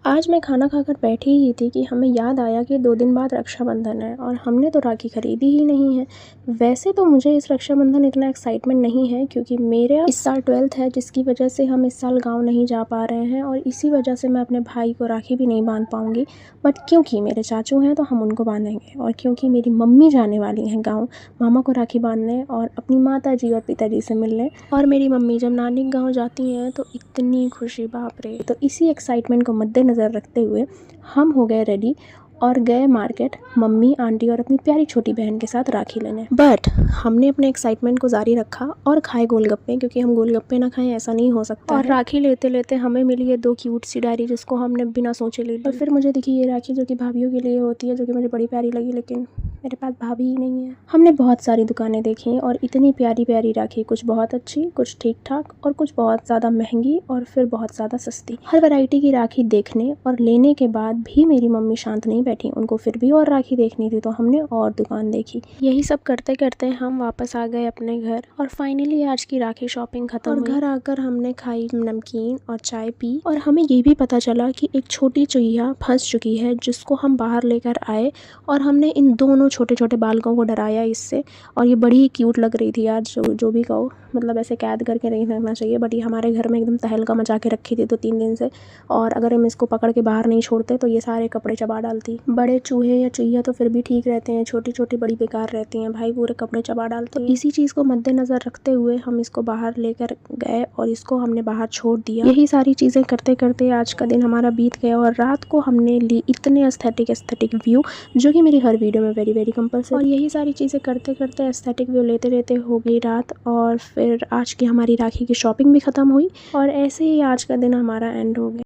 आज मैं खाना खाकर बैठी ही थी कि हमें याद आया कि 2 दिन बाद रक्षाबंधन है और हमने तो राखी ख़रीदी ही नहीं है। वैसे तो मुझे इस रक्षाबंधन इतना एक्साइटमेंट नहीं है क्योंकि मेरा इस साल 12th है, जिसकी वजह से हम इस साल गाँव नहीं जा पा रहे हैं और इसी वजह से मैं अपने भाई को राखी भी नहीं बांध पाऊँगी। बट क्योंकि मेरे चाचू हैं तो हम उनको बांधेंगे, और क्योंकि मेरी मम्मी जाने वाली हैं गाँव मामा को राखी बांधने और अपनी माता जी और पिताजी से मिलने। और मेरी मम्मी जब नानी गाँव जाती हैं तो इतनी खुशी, बाप रे। तो इसी एक्साइटमेंट को मद्देनज़र रखते हुए हम हो गए रेडी और गए मार्केट मम्मी, आंटी और अपनी प्यारी छोटी बहन के साथ राखी लेने। बट हमने अपने एक्साइटमेंट को जारी रखा और खाए गोलगप्पे, क्योंकि हम गोलगप्पे ना खाएं ऐसा नहीं हो सकता। और राखी लेते लेते हमें मिली ये 2 क्यूट सी डायरी, जिसको हमने बिना सोचे ले ली। और फिर मुझे दिखी ये राखी जो कि भाभीियों के लिए होती है, जो कि मुझे बड़ी प्यारी लगी, लेकिन मेरे पास भाभी ही नहीं है। हमने बहुत सारी दुकानें देखी और इतनी प्यारी प्यारी राखी, कुछ बहुत अच्छी, कुछ ठीक ठाक और कुछ बहुत ज़्यादा महंगी और फिर बहुत ज़्यादा सस्ती। हर वैरायटी की राखी देखने और लेने के बाद भी मेरी मम्मी शांत नहीं बैठी, उनको फिर भी और राखी देखनी थी, तो हमने और दुकान देखी। यही सब करते करते हम वापस आ गए अपने घर और फाइनली आज की राखी शॉपिंग खत्म हुई। घर आकर हमने खाई नमकीन और चाय पी और हमें ये भी पता चला कि एक छोटी चुईया फंस चुकी है, जिसको हम बाहर लेकर आए और हमने इन दोनों छोटे छोटे बालकों को डराया इससे। और ये बड़ी ही क्यूट लग रही थी यार, जो भी कहो, मतलब ऐसे कैद करके नहीं रखना चाहिए, बट ये हमारे घर में एकदम तहलका मचा के रखी थी 2-3 दिन से। और अगर हम इसको पकड़ के बाहर नहीं छोड़ते तो ये सारे कपड़े चबा डालती। बड़े चूहे या चुईया तो फिर भी ठीक रहते हैं, छोटी छोटी बड़ी बेकार रहती हैं भाई, पूरे कपड़े चबा डालते हैं। इसी चीज़ को मद्देनज़र रखते हुए हम इसको बाहर लेकर गए और इसको हमने बाहर छोड़ दिया। यही सारी चीज़ें करते करते आज का दिन हमारा बीत गया और रात को हमने ली इतने एस्थेटिक व्यू, जो कि मेरी हर वीडियो में वेरी कंपल्सरी। और यही सारी चीज़ें करते करते एस्थेटिक व्यू लेते लेते हो गई रात, और फिर आज की हमारी राखी की शॉपिंग भी ख़त्म हुई और ऐसे ही आज का दिन हमारा एंड हो गया।